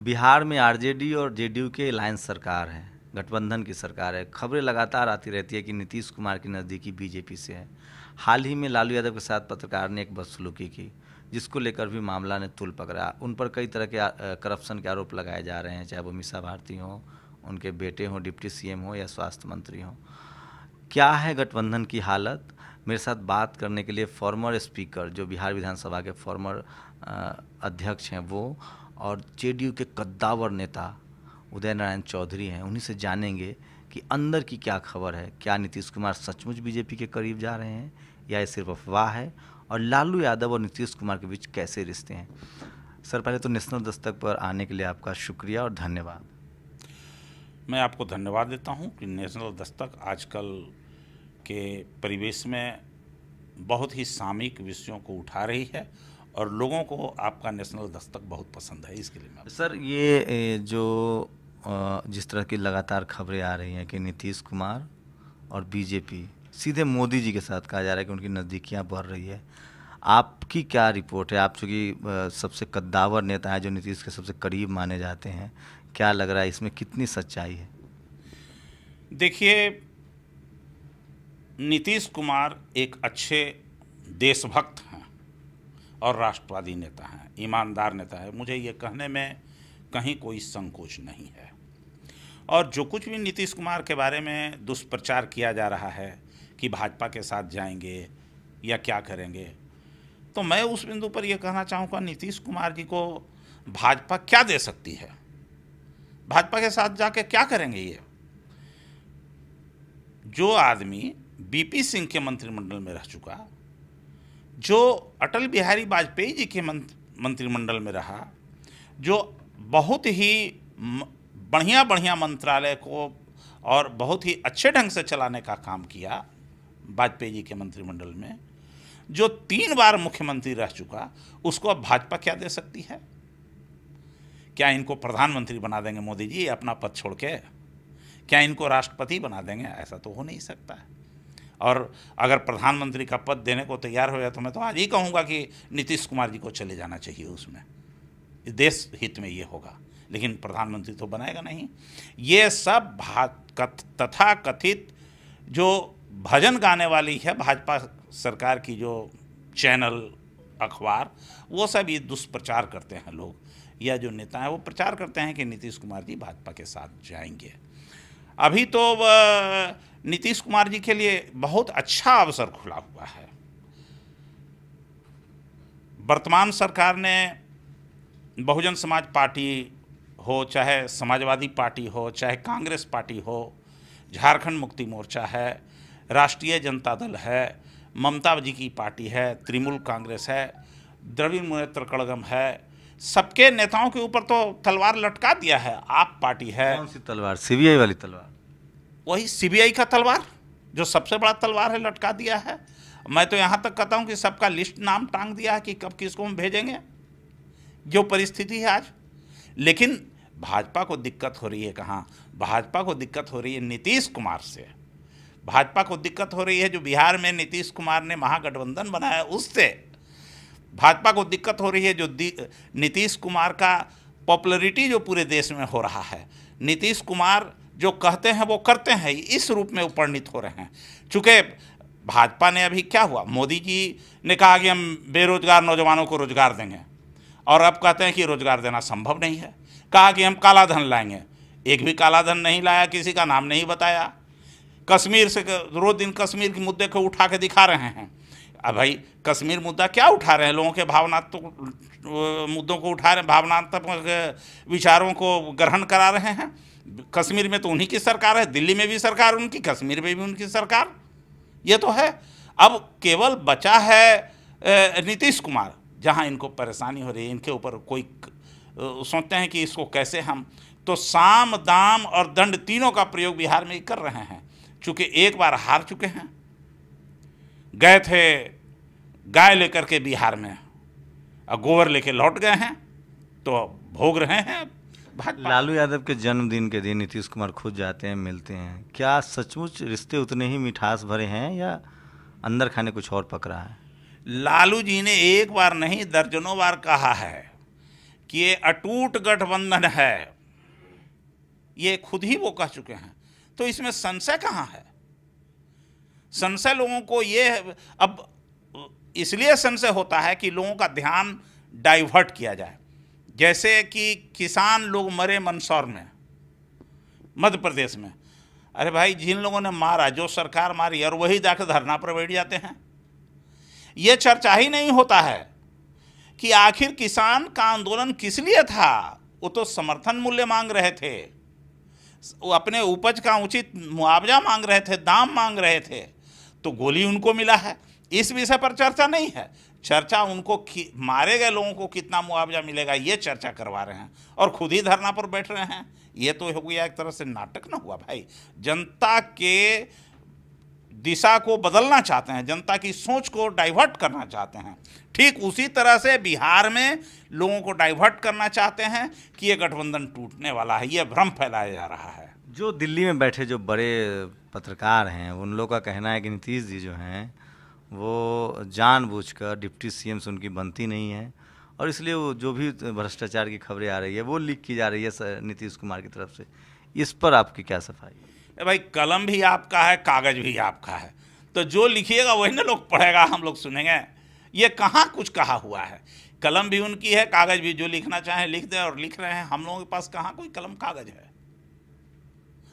बिहार में आरजेडी और जेडीयू की अलायंस सरकार है, गठबंधन की सरकार है। खबरें लगातार आती रहती है कि नीतीश कुमार की नज़दीकी बीजेपी से है। हाल ही में लालू यादव के साथ पत्रकार ने एक बदसलूकी की, जिसको लेकर भी मामला ने तूल पकड़ा। उन पर कई तरह के करप्शन के आरोप लगाए जा रहे हैं, चाहे वो मीसा भारती हों, उनके बेटे हों, डिप्टी सीएम हो या स्वास्थ्य मंत्री हों। क्या है गठबंधन की हालत? मेरे साथ बात करने के लिए फॉर्मर स्पीकर, जो बिहार विधानसभा के फॉर्मर अध्यक्ष हैं वो, और जेडीयू के कद्दावर नेता उदय नारायण चौधरी हैं। उन्हीं से जानेंगे कि अंदर की क्या खबर है। क्या नीतीश कुमार सचमुच बीजेपी के करीब जा रहे हैं या ये सिर्फ अफवाह है? और लालू यादव और नीतीश कुमार के बीच कैसे रिश्ते हैं? सर, पहले तो नेशनल दस्तक पर आने के लिए आपका शुक्रिया और धन्यवाद। मैं आपको धन्यवाद देता हूं कि नेशनल दस्तक आजकल के परिवेश में बहुत ही सामयिक विषयों को उठा रही है और लोगों को आपका नेशनल दस्तक बहुत पसंद है। इसके लिए मैं सर, ये जो जिस तरह की लगातार खबरें आ रही हैं कि नीतीश कुमार और बीजेपी सीधे मोदी जी के साथ, कहा जा रहा है कि उनकी नज़दीकियां बढ़ रही है, आपकी क्या रिपोर्ट है? आप चूँकि सबसे कद्दावर नेता हैं, जो नीतीश के सबसे करीब माने जाते हैं, क्या लग रहा है इसमें कितनी सच्चाई है? देखिए, नीतीश कुमार एक अच्छे देशभक्त हैं और राष्ट्रवादी नेता हैं, ईमानदार नेता है। मुझे ये कहने में कहीं कोई संकोच नहीं है। और जो कुछ भी नीतीश कुमार के बारे में दुष्प्रचार किया जा रहा है कि भाजपा के साथ जाएंगे या क्या करेंगे, तो मैं उस बिंदु पर यह कहना चाहूँगा, नीतीश कुमार जी को भाजपा क्या दे सकती है? भाजपा के साथ जाके क्या करेंगे? ये जो आदमी बीपी सिंह के मंत्रिमंडल में रह चुका, जो अटल बिहारी वाजपेयी जी के मंत्रिमंडल में रहा, जो बहुत ही बढ़िया बढ़िया मंत्रालय को और बहुत ही अच्छे ढंग से चलाने का काम किया वाजपेयी जी के मंत्रिमंडल में, जो 3 बार मुख्यमंत्री रह चुका, उसको अब भाजपा क्या दे सकती है? क्या इनको प्रधानमंत्री बना देंगे मोदी जी अपना पद छोड़ के? क्या इनको राष्ट्रपति बना देंगे? ऐसा तो हो नहीं सकता है। और अगर प्रधानमंत्री का पद देने को तैयार हो जाए तो मैं तो आज ही कहूँगा कि नीतीश कुमार जी को चले जाना चाहिए उसमें, देश हित में ये होगा। लेकिन प्रधानमंत्री तो बनाएगा नहीं। ये सब तथा कथित जो भजन गाने वाली है भाजपा सरकार की, जो चैनल, अखबार, वो सब ये दुष्प्रचार करते हैं लोग, या जो नेता हैं वो प्रचार करते हैं कि नीतीश कुमार जी भाजपा के साथ जाएंगे। अभी तो नीतीश कुमार जी के लिए बहुत अच्छा अवसर खुला हुआ है। वर्तमान सरकार ने बहुजन समाज पार्टी हो, चाहे समाजवादी पार्टी हो, चाहे कांग्रेस पार्टी हो, झारखंड मुक्ति मोर्चा है, राष्ट्रीय जनता दल है, ममता जी की पार्टी है, तृणमूल कांग्रेस है, द्रविड़ मुनेत्र कड़गम है, सबके नेताओं के ऊपर तो तलवार लटका दिया है। आप पार्टी है। कौन सी तलवार? सीबीआई वाली तलवार? वही सीबीआई का तलवार, जो सबसे बड़ा तलवार है, लटका दिया है। मैं तो यहाँ तक कहता हूँ कि सबका लिस्ट नाम टांग दिया है कि कब किसको हम भेजेंगे, जो परिस्थिति है आज। लेकिन भाजपा को दिक्कत हो रही है कहाँ? भाजपा को दिक्कत हो रही है नीतीश कुमार से। भाजपा को दिक्कत हो रही है जो बिहार में नीतीश कुमार ने महागठबंधन बनाया उससे। भाजपा को दिक्कत हो रही है जो नीतीश कुमार का पॉपुलैरिटी जो पूरे देश में हो रहा है। नीतीश कुमार जो कहते हैं वो करते हैं, इस रूप में उपनीत हो रहे हैं। चूँकि भाजपा ने अभी क्या हुआ, मोदी जी ने कहा कि हम बेरोजगार नौजवानों को रोजगार देंगे, और अब कहते हैं कि रोजगार देना संभव नहीं है। कहा कि हम काला धन लाएंगे, एक भी काला धन नहीं लाया, किसी का नाम नहीं बताया। कश्मीर से रोज दिन कश्मीर के मुद्दे को उठा के दिखा रहे हैं। अब भाई कश्मीर मुद्दा क्या उठा रहे हैं? लोगों के भावनात्मक मुद्दों को उठा रहे हैं, भावनात्मक विचारों को ग्रहण करा रहे हैं। कश्मीर में तो उन्हीं की सरकार है, दिल्ली में भी सरकार उनकी, कश्मीर में भी उनकी सरकार, ये तो है। अब केवल बचा है नीतीश कुमार, जहाँ इनको परेशानी हो रही है, इनके ऊपर कोई सोचते हैं कि इसको कैसे हम, तो साम, दाम और दंड तीनों का प्रयोग बिहार में कर रहे हैं। चूँकि एक बार हार चुके हैं, गए थे गाय लेकर के बिहार में और गोबर लेके लौट गए हैं, तो भोग रहे हैं। लालू यादव के जन्मदिन के दिन नीतीश कुमार खुद जाते हैं, मिलते हैं। क्या सचमुच रिश्ते उतने ही मिठास भरे हैं या अंदर खाने कुछ और पक रहा है? लालू जी ने एक बार नहीं, दर्जनों बार कहा है कि ये अटूट गठबंधन है, ये खुद ही वो कह चुके हैं। तो इसमें संशय कहाँ है? संशय लोगों को ये अब इसलिए संशय होता है कि लोगों का ध्यान डाइवर्ट किया जाए। जैसे कि किसान लोग मरे मंदसौर में, मध्य प्रदेश में। अरे भाई, जिन लोगों ने मारा, जो सरकार मारी, और वही जाकर धरना पर बैठ जाते हैं। ये चर्चा ही नहीं होता है कि आखिर किसान का आंदोलन किस लिए था। वो तो समर्थन मूल्य मांग रहे थे, वो अपने उपज का उचित मुआवजा मांग रहे थे, दाम मांग रहे थे, तो गोली उनको मिला है। इस विषय पर चर्चा नहीं है। चर्चा उनको मारे गए लोगों को कितना मुआवजा मिलेगा, ये चर्चा करवा रहे हैं, और खुद ही धरना पर बैठ रहे हैं। ये तो हो गया एक तरह से नाटक ना हुआ भाई। जनता के दिशा को बदलना चाहते हैं, जनता की सोच को डाइवर्ट करना चाहते हैं। ठीक उसी तरह से बिहार में लोगों को डाइवर्ट करना चाहते हैं कि ये गठबंधन टूटने वाला है, ये भ्रम फैलाया जा रहा है। जो दिल्ली में बैठे जो बड़े पत्रकार हैं, उन लोगों का कहना है कि नीतीश जी जो हैं वो जानबूझकर डिप्टी सीएम से उनकी बनती नहीं है, और इसलिए वो जो भी भ्रष्टाचार की खबरें आ रही है वो लीक की जा रही है नीतीश कुमार की तरफ से। इस पर आपकी क्या सफाई? भाई, कलम भी आपका है, कागज भी आपका है, तो जो लिखिएगा वही ना लोग पढ़ेगा, हम लोग सुनेंगे। ये कहाँ कुछ कहा हुआ है? कलम भी उनकी है, कागज भी, जो लिखना चाहें लिख दें, और लिख रहे हैं। हम लोगों के पास कहाँ कोई कलम कागज है?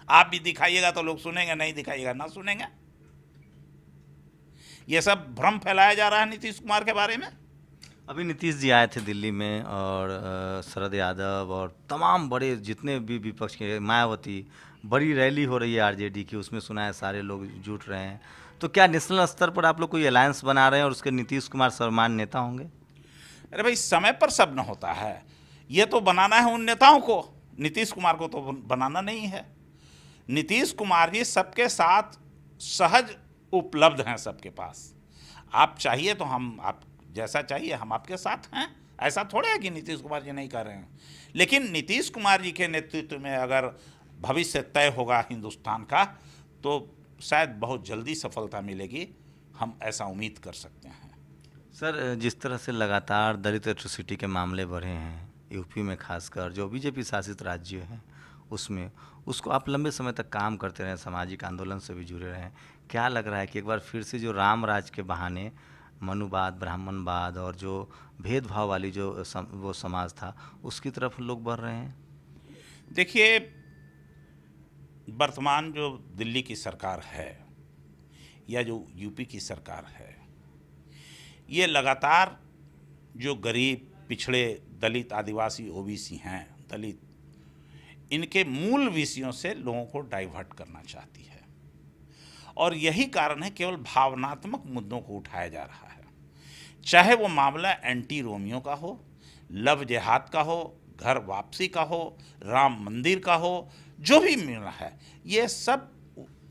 आप भी दिखाइएगा तो लोग सुनेंगे, नहीं दिखाइएगा ना सुनेंगे। ये सब भ्रम फैलाया जा रहा है नीतीश कुमार के बारे में। अभी नीतीश जी आए थे दिल्ली में, और शरद यादव और तमाम बड़े जितने भी विपक्ष के, मायावती, बड़ी रैली हो रही है आरजेडी की, उसमें सुना है सारे लोग जुट रहे हैं। तो क्या नेशनल स्तर पर आप लोग कोई अलायंस बना रहे हैं और उसके नीतीश कुमार सर्वमान्य नेता होंगे? अरे भाई, समय पर सब न होता है। ये तो बनाना है उन नेताओं को, नीतीश कुमार को तो बनाना नहीं है। नीतीश कुमार जी सबके साथ सहज उपलब्ध हैं, सबके पास। आप चाहिए तो आप जैसा चाहिए हम आपके साथ हैं। ऐसा थोड़ा है कि नीतीश कुमार जी नहीं कर रहे हैं। लेकिन नीतीश कुमार जी के नेतृत्व में अगर भविष्य तय होगा हिंदुस्तान का, तो शायद बहुत जल्दी सफलता मिलेगी, हम ऐसा उम्मीद कर सकते हैं। सर, जिस तरह से लगातार दलित एट्रोसिटी के मामले बढ़े हैं यूपी में, खासकर जो बीजेपी शासित राज्य हैं उसमें, उसको आप लंबे समय तक काम करते रहे, सामाजिक आंदोलन से भी जुड़े रहे हैं। क्या लग रहा है कि एक बार फिर से जो राम राज के बहाने मनुवाद, ब्राह्मणवाद और जो भेदभाव वाली जो वो समाज था, उसकी तरफ लोग बढ़ रहे हैं? देखिए, वर्तमान जो दिल्ली की सरकार है या जो यूपी की सरकार है, ये लगातार जो गरीब, पिछड़े, दलित, आदिवासी, ओबीसी हैं, दलित, इनके मूल विषयों से लोगों को डाइवर्ट करना चाहती है। और यही कारण है केवल भावनात्मक मुद्दों को उठाया जा रहा है। चाहे वो मामला एंटी रोमियो का हो, लव जिहाद का हो, घर वापसी का हो, राम मंदिर का हो, जो भी मिला है, ये सब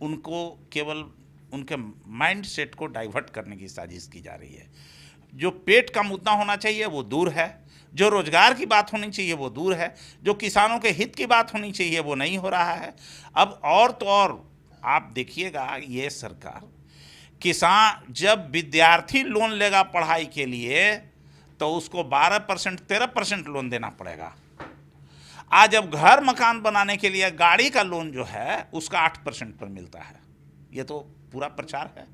उनको केवल उनके माइंड सेट को डाइवर्ट करने की साजिश की जा रही है। जो पेट का मुद्दा होना चाहिए वो दूर है, जो रोजगार की बात होनी चाहिए वो दूर है, जो किसानों के हित की बात होनी चाहिए वो नहीं हो रहा है। अब और तो और आप देखिएगा, ये सरकार, किसान जब विद्यार्थी लोन लेगा पढ़ाई के लिए तो उसको 12%, 13% लोन देना पड़ेगा। आज जब घर मकान बनाने के लिए गाड़ी का लोन जो है उसका 8% पर मिलता है। ये तो पूरा प्रचार है।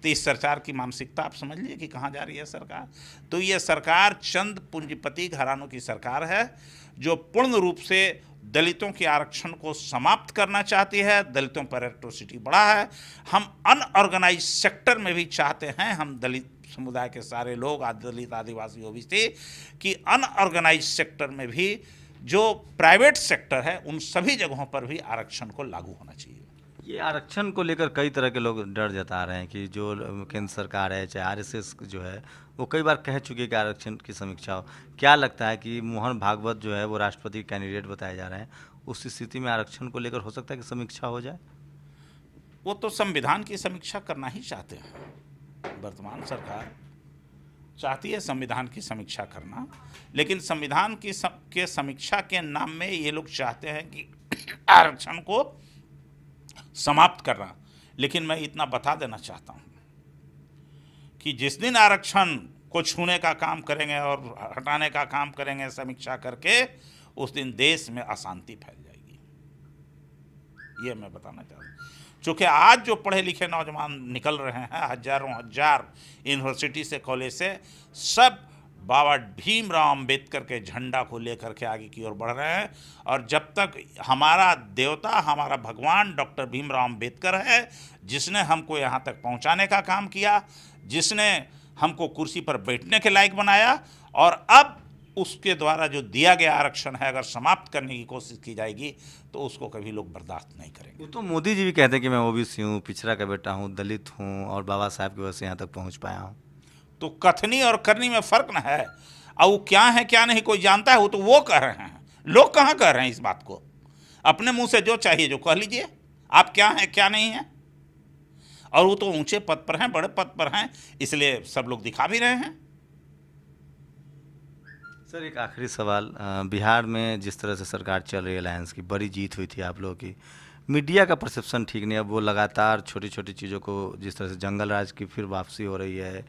तो इस सरकार की मानसिकता आप समझ लीजिए कि कहाँ जा रही है सरकार। तो ये सरकार चंद पूंजीपति घरानों की सरकार है, जो पूर्ण रूप से दलितों के आरक्षण को समाप्त करना चाहती है। दलितों पर एट्रोसिटी बढ़ा है। हम अनऑर्गेनाइज सेक्टर में भी चाहते हैं, हम दलित समुदाय के सारे लोग, दलित, आदिवासी, ओबीसी, कि अनऑर्गेनाइज सेक्टर में भी जो प्राइवेट सेक्टर है उन सभी जगहों पर भी आरक्षण को लागू होना चाहिए। ये आरक्षण को लेकर कई तरह के लोग डर जता रहे हैं कि जो केंद्र सरकार है, चाहे आरएसएस जो है, वो कई बार कह चुके हैं कि आरक्षण की समीक्षा हो। क्या लगता है कि मोहन भागवत जो है वो राष्ट्रपति कैंडिडेट बताए जा रहे हैं, उस स्थिति में आरक्षण को लेकर हो सकता है कि समीक्षा हो जाए? वो तो संविधान की समीक्षा करना ही चाहते हैं। वर्तमान सरकार चाहती है संविधान की समीक्षा करना, लेकिन संविधान की समीक्षा के नाम में ये लोग चाहते हैं कि आरक्षण को समाप्त करना। लेकिन मैं इतना बता देना चाहता हूं कि जिस दिन आरक्षण को छूने का काम करेंगे और हटाने का काम करेंगे समीक्षा करके, उस दिन देश में अशांति फैल जाएगी। ये मैं बताना चाहता हूँ। चूँकि आज जो पढ़े लिखे नौजवान निकल रहे हैं, हजारों हजार यूनिवर्सिटी से, कॉलेज से, सब बाबा भीमराव अंबेडकर के झंडा को लेकर के आगे की ओर बढ़ रहे हैं। और जब तक हमारा देवता, हमारा भगवान डॉक्टर भीमराव अंबेडकर है, जिसने हमको यहाँ तक पहुँचाने का काम किया, जिसने हमको कुर्सी पर बैठने के लायक बनाया, और अब उसके द्वारा जो दिया गया आरक्षण है अगर समाप्त करने की कोशिश की जाएगी तो उसको कभी लोग बर्दाश्त नहीं करेंगे। वो तो मोदी जी भी कहते हैं कि मैं ओबीसी हूँ, पिछड़ा का बेटा हूँ, दलित हूँ, और बाबा साहब की वजह से यहाँ तक पहुँच पाया हूँ। तो कथनी और करनी में फर्क न है। और वो क्या है क्या नहीं कोई जानता है, वो तो वो कह रहे हैं, लोग कहाँ कह रहे हैं इस बात को। अपने मुंह से जो चाहिए जो कह लीजिए, आप क्या हैं क्या नहीं हैं। और वो तो ऊंचे पद पर हैं, बड़े पद पर हैं, इसलिए सब लोग दिखा भी रहे हैं। सर एक आखिरी सवाल, बिहार में जिस तरह से सरकार चल रही है, अलायंस की बड़ी जीत हुई थी आप लोगों की, मीडिया का परसेप्शन ठीक नहीं। अब वो लगातार छोटी छोटी चीज़ों को, जिस तरह से जंगल राज की फिर वापसी हो रही है,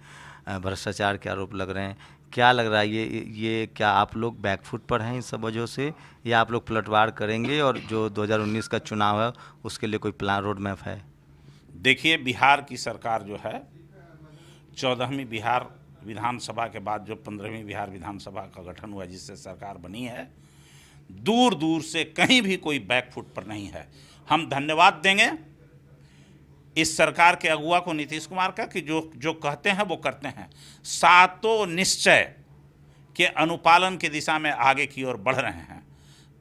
भ्रष्टाचार के आरोप लग रहे हैं, क्या लग रहा है ये क्या आप लोग बैकफुट पर हैं इन सब वजहों से, या आप लोग पलटवार करेंगे और जो 2019 का चुनाव है उसके लिए कोई प्लान रोड मैप है? देखिए, बिहार की सरकार जो है, 14वीं बिहार विधानसभा के बाद जो 15वीं बिहार विधानसभा का गठन हुआ, जिससे सरकार बनी है, दूर दूर से कहीं भी कोई बैकफुट पर नहीं है। हम धन्यवाद देंगे इस सरकार के अगुवा को, नीतीश कुमार का, कि जो कहते हैं वो करते हैं। सातों निश्चय के अनुपालन की दिशा में आगे की ओर बढ़ रहे हैं।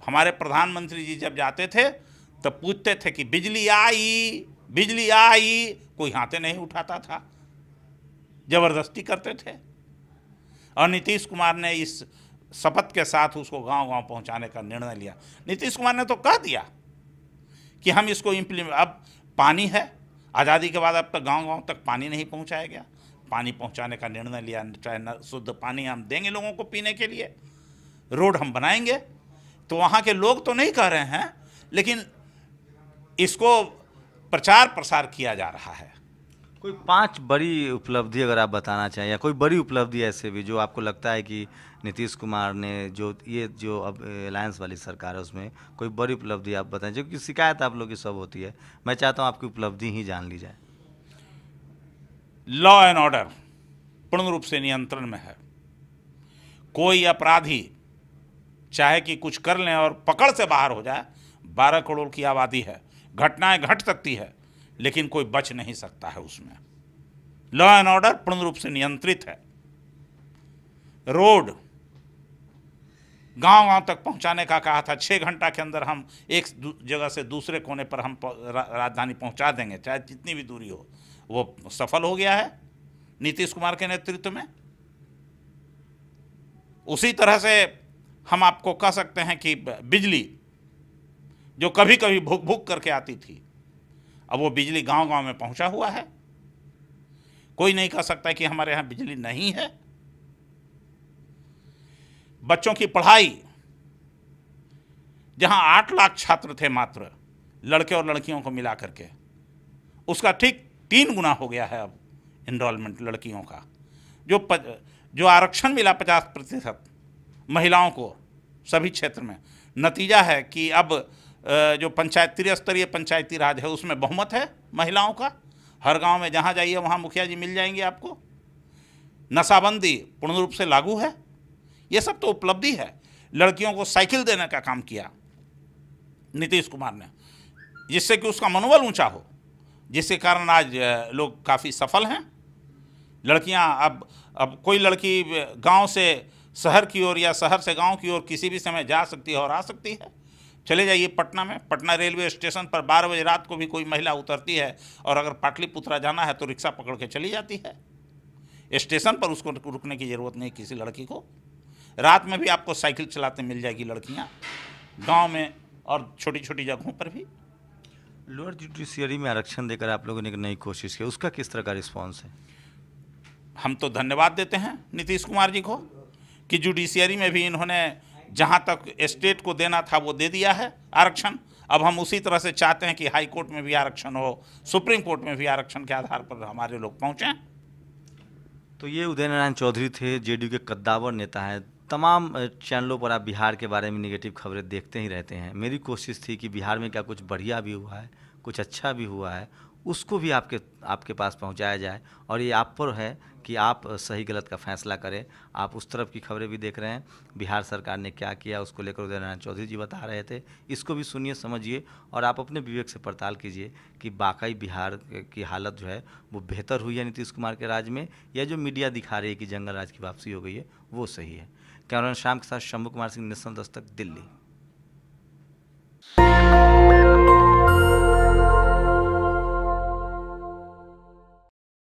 हमारे प्रधानमंत्री जी जब जाते थे तो पूछते थे कि बिजली आई, बिजली आई, कोई हाथे नहीं उठाता था, जबरदस्ती करते थे। और नीतीश कुमार ने इस शपथ के साथ उसको गांव-गांव पहुंचाने का निर्णय लिया। नीतीश कुमार ने तो कह दिया कि हम इसको इम्प्लीमेंट, अब पानी है, आज़ादी के बाद अब तक गांव-गांव तक पानी नहीं पहुंचाया गया, पानी पहुंचाने का निर्णय लिया। चाहे शुद्ध पानी हम देंगे लोगों को पीने के लिए, रोड हम बनाएंगे। तो वहाँ के लोग तो नहीं कह रहे हैं, लेकिन इसको प्रचार प्रसार किया जा रहा है। कोई 5 बड़ी उपलब्धि अगर आप बताना चाहें, या कोई बड़ी उपलब्धि ऐसे भी जो आपको लगता है कि नीतीश कुमार ने जो अब अलायंस वाली सरकार है उसमें कोई बड़ी उपलब्धि आप बताएं, जो कि शिकायत आप लोग की सब होती है, मैं चाहता हूं आपकी उपलब्धि ही जान ली जाए। लॉ एंड ऑर्डर पूर्ण रूप से नियंत्रण में है। कोई अपराधी चाहे कि कुछ कर लें और पकड़ से बाहर हो जाए, 12 करोड़ की आबादी है, घटनाएं घट सकती है, लेकिन कोई बच नहीं सकता है उसमें। लॉ एंड ऑर्डर पूर्ण रूप से नियंत्रित है। रोड गांव-गांव तक पहुंचाने का कहा था, 6 घंटा के अंदर हम एक जगह से दूसरे कोने पर हम राजधानी पहुंचा देंगे, चाहे जितनी भी दूरी हो। वो सफल हो गया है नीतीश कुमार के नेतृत्व में। उसी तरह से हम आपको कह सकते हैं कि बिजली जो कभी कभी भूख भूख करके आती थी, अब वो बिजली गांव-गांव में पहुंचा हुआ है। कोई नहीं कह सकता कि हमारे यहाँ बिजली नहीं है। बच्चों की पढ़ाई, जहां 8 लाख छात्र थे मात्र, लड़के और लड़कियों को मिला करके, उसका ठीक 3 गुना हो गया है अब इनरोलमेंट लड़कियों का। जो आरक्षण मिला 50% महिलाओं को सभी क्षेत्र में, नतीजा है कि अब जो त्रिस्तरीय पंचायती राज है उसमें बहुमत है महिलाओं का। हर गांव में जहां जाइए वहां मुखिया जी मिल जाएंगे आपको। नशाबंदी पूर्ण रूप से लागू है। ये सब तो उपलब्धि है। लड़कियों को साइकिल देने का काम किया नीतीश कुमार ने, जिससे कि उसका मनोबल ऊंचा हो, जिसके कारण आज लोग काफ़ी सफल हैं। लड़कियां अब कोई लड़की गांव से शहर की ओर या शहर से गांव की ओर किसी भी समय जा सकती है और आ सकती है। चले जाइए पटना में, पटना रेलवे स्टेशन पर 12 बजे रात को भी कोई महिला उतरती है और अगर पाटलिपुत्रा जाना है तो रिक्शा पकड़ के चली जाती है। स्टेशन पर उसको रुकने की ज़रूरत नहीं किसी लड़की को। रात में भी आपको साइकिल चलाते मिल जाएगी लड़कियां, गांव में और छोटी छोटी जगहों पर भी। लोअर जुडिशियरी में आरक्षण देकर आप लोगों ने एक नई कोशिश की, उसका किस तरह का रिस्पॉन्स है? हम तो धन्यवाद देते हैं नीतीश कुमार जी को कि जुडिशियरी में भी इन्होंने जहां तक स्टेट को देना था वो दे दिया है आरक्षण। अब हम उसी तरह से चाहते हैं कि हाई कोर्ट में भी आरक्षण हो, सुप्रीम कोर्ट में भी आरक्षण के आधार पर हमारे लोग पहुँचें। तो ये उदय नारायण चौधरी थे, जेडीयू के कद्दावर नेता हैं। तमाम चैनलों पर आप बिहार के बारे में नेगेटिव खबरें देखते ही रहते हैं। मेरी कोशिश थी कि बिहार में क्या कुछ बढ़िया भी हुआ है, कुछ अच्छा भी हुआ है, उसको भी आपके पास पहुंचाया जाए। और ये आप पर है कि आप सही गलत का फैसला करें। आप उस तरफ की खबरें भी देख रहे हैं, बिहार सरकार ने क्या किया उसको लेकर उदय नारायण चौधरी जी बता रहे थे। इसको भी सुनिए, समझिए और आप अपने विवेक से पड़ताल कीजिए कि वाकई बिहार की हालत जो है वो बेहतर हुई है नीतीश कुमार के राज में, या जो मीडिया दिखा रही है कि जंगल राज की वापसी हो गई है वो सही है। कैमरामैन शाम के साथ शंभू कुमार सिंह, नेशनल दस्तक, दिल्ली।